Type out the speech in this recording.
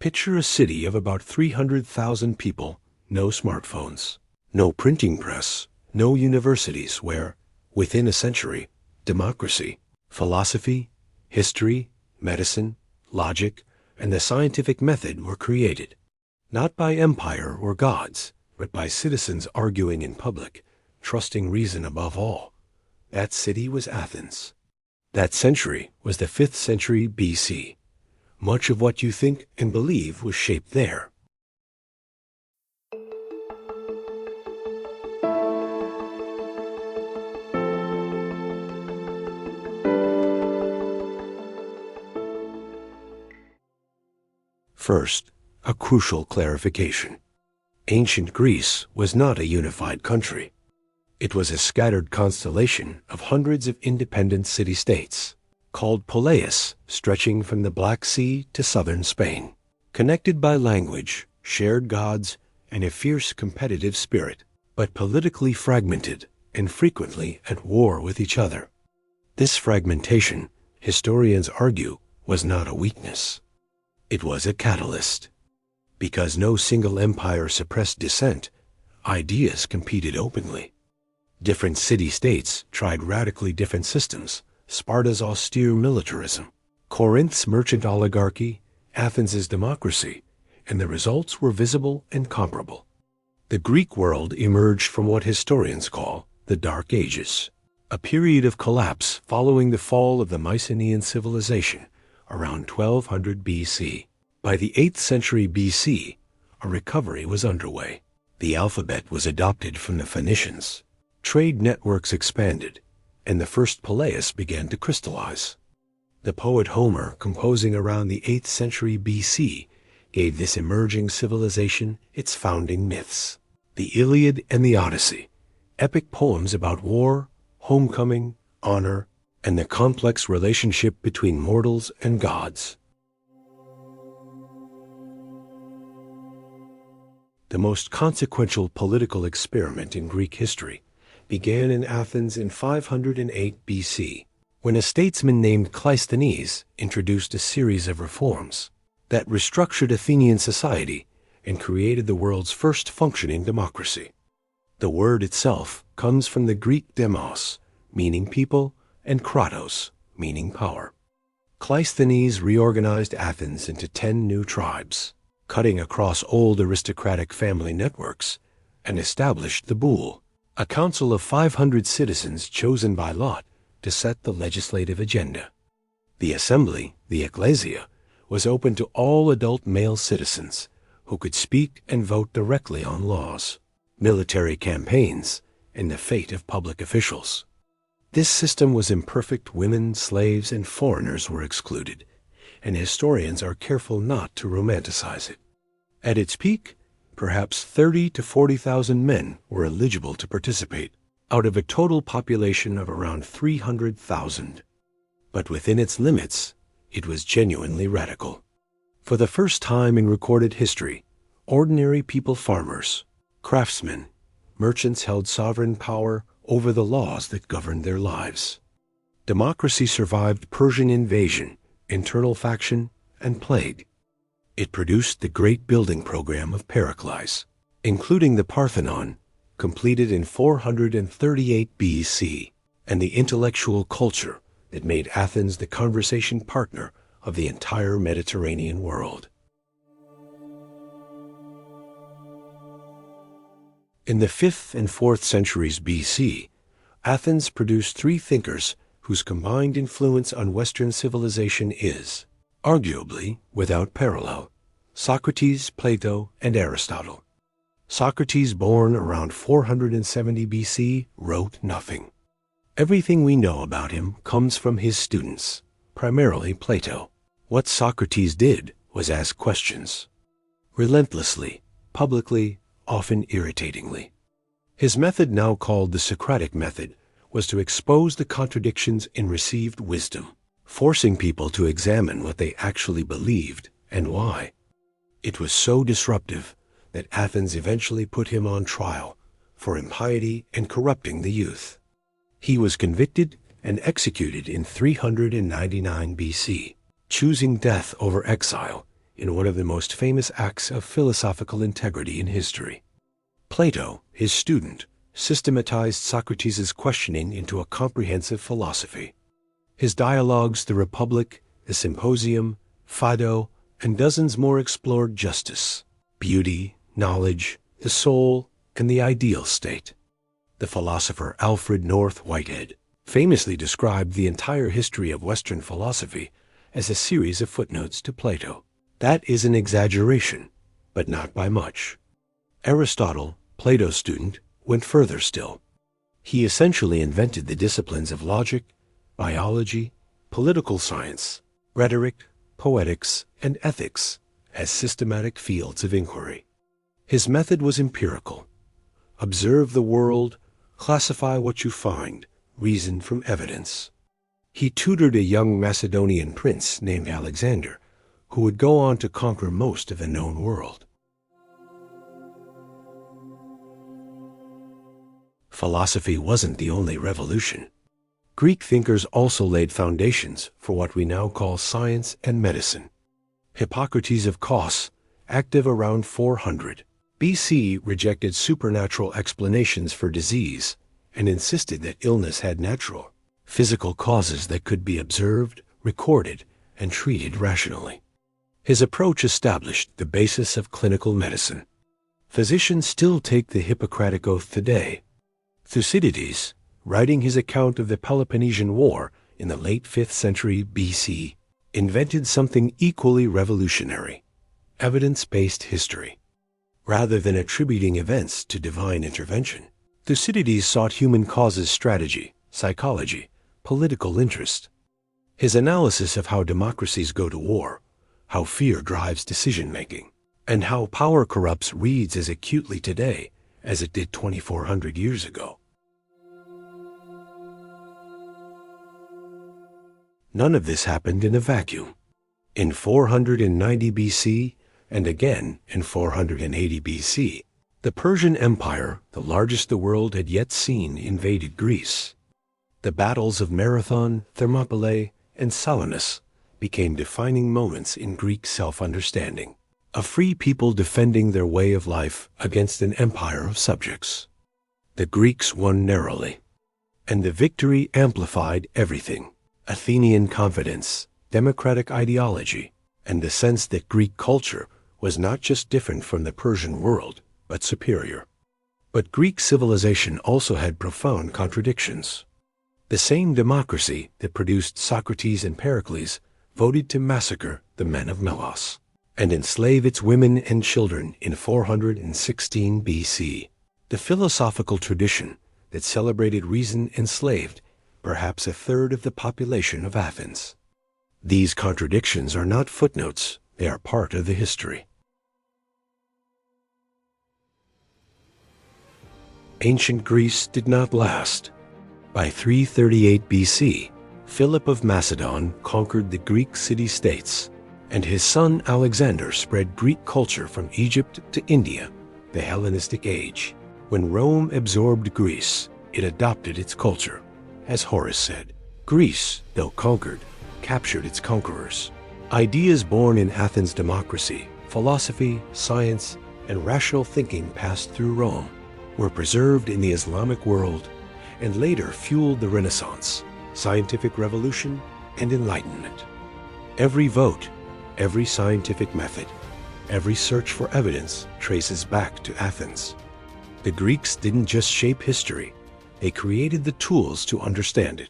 Picture a city of about 300,000 people, no smartphones, no printing press, no universities where, within a century, democracy, philosophy, history, medicine, logic, and the scientific method were created, not by empire or gods, but by citizens arguing in public, trusting reason above all. That city was Athens. That century was the 5th century BC. Much of what you think and believe was shaped there. First, a crucial clarification. Ancient Greece was not a unified country. It was a scattered constellation of hundreds of independent city-states, called poleis, stretching from the Black Sea to southern Spain, connected by language, shared gods, and a fierce competitive spirit, but politically fragmented and frequently at war with each other. This fragmentation, historians argue, was not a weakness. It was a catalyst. Because no single empire suppressed dissent, ideas competed openly. Different city-states tried radically different systems: Sparta's austere militarism, Corinth's merchant oligarchy, Athens's democracy, and the results were visible and comparable. The Greek world emerged from what historians call the Dark Ages, a period of collapse following the fall of the Mycenaean civilization around 1200 BC. By the 8th century BC, a recovery was underway. The alphabet was adopted from the Phoenicians. Trade networks expanded, and the first poleis began to crystallize. The poet Homer, composing around the 8th century BC, gave this emerging civilization its founding myths: the Iliad and the Odyssey, epic poems about war, homecoming, honor, and the complex relationship between mortals and gods. The most consequential political experiment in Greek history began in Athens in 508 BC, when a statesman named Cleisthenes introduced a series of reforms that restructured Athenian society and created the world's first functioning democracy. The word itself comes from the Greek demos, meaning people, and kratos, meaning power. Cleisthenes reorganized Athens into 10 new tribes, cutting across old aristocratic family networks, and established the boule, a council of 500 citizens chosen by lot to set the legislative agenda. The assembly, the ecclesia, was open to all adult male citizens who could speak and vote directly on laws, military campaigns, and the fate of public officials. This system was imperfect. Women, slaves, and foreigners were excluded, and historians are careful not to romanticize it. At its peak, perhaps 30 to 40,000 men were eligible to participate, out of a total population of around 300,000. But within its limits, it was genuinely radical. For the first time in recorded history, ordinary people, farmers, craftsmen, merchants held sovereign power over the laws that governed their lives. Democracy survived Persian invasion, internal faction, and plague. It produced the great building program of Pericles, including the Parthenon, completed in 438 BC, and the intellectual culture that made Athens the conversation partner of the entire Mediterranean world. In the 5th and 4th centuries BC, Athens produced 3 thinkers whose combined influence on Western civilization is, arguably, without parallel: Socrates, Plato, and Aristotle. Socrates, born around 470 BC, wrote nothing. Everything we know about him comes from his students, primarily Plato. What Socrates did was ask questions, relentlessly, publicly, often irritatingly. His method, now called the Socratic method, was to expose the contradictions in received wisdom, forcing people to examine what they actually believed and why. It was so disruptive that Athens eventually put him on trial for impiety and corrupting the youth. He was convicted and executed in 399 BC, choosing death over exile in one of the most famous acts of philosophical integrity in history. Plato, his student, systematized Socrates' questioning into a comprehensive philosophy. His dialogues, the Republic, the Symposium, Phaedo, and dozens more explored justice, beauty, knowledge, the soul, and the ideal state. The philosopher Alfred North Whitehead famously described the entire history of Western philosophy as a series of footnotes to Plato. That is an exaggeration, but not by much. Aristotle, Plato's student, went further still. He essentially invented the disciplines of logic, biology, political science, rhetoric, poetics, and ethics as systematic fields of inquiry. His method was empirical. Observe the world, classify what you find, reason from evidence. He tutored a young Macedonian prince named Alexander, who would go on to conquer most of the known world. Philosophy wasn't the only revolution. Greek thinkers also laid foundations for what we now call science and medicine. Hippocrates of Kos, active around 400 BC, rejected supernatural explanations for disease and insisted that illness had natural, physical causes that could be observed, recorded, and treated rationally. His approach established the basis of clinical medicine. Physicians still take the Hippocratic oath today. Thucydides, writing his account of the Peloponnesian War in the late 5th century BC, invented something equally revolutionary: evidence-based history. Rather than attributing events to divine intervention, Thucydides sought human causes, strategy, psychology, political interest. His analysis of how democracies go to war, how fear drives decision-making, and how power corrupts reads as acutely today as it did 2,400 years ago. None of this happened in a vacuum. In 490 BC, and again in 480 BC, the Persian Empire, the largest the world had yet seen, invaded Greece. The battles of Marathon, Thermopylae, and Salamis became defining moments in Greek self-understanding, a free people defending their way of life against an empire of subjects. The Greeks won narrowly, and the victory amplified everything: Athenian confidence, democratic ideology, and the sense that Greek culture was not just different from the Persian world, but superior. But Greek civilization also had profound contradictions. The same democracy that produced Socrates and Pericles voted to massacre the men of Melos and enslave its women and children in 416 BC. The philosophical tradition that celebrated reason enslaved perhaps a third of the population of Athens. These contradictions are not footnotes, they are part of the history. Ancient Greece did not last. By 338 BC, Philip of Macedon conquered the Greek city-states, and his son Alexander spread Greek culture from Egypt to India, the Hellenistic age. When Rome absorbed Greece, it adopted its culture. As Horace said, Greece, though conquered, captured its conquerors. Ideas born in Athens' democracy, philosophy, science, and rational thinking passed through Rome, were preserved in the Islamic world, and later fueled the Renaissance, scientific revolution, and enlightenment. Every vote, every scientific method, every search for evidence traces back to Athens. The Greeks didn't just shape history, they created the tools to understand it.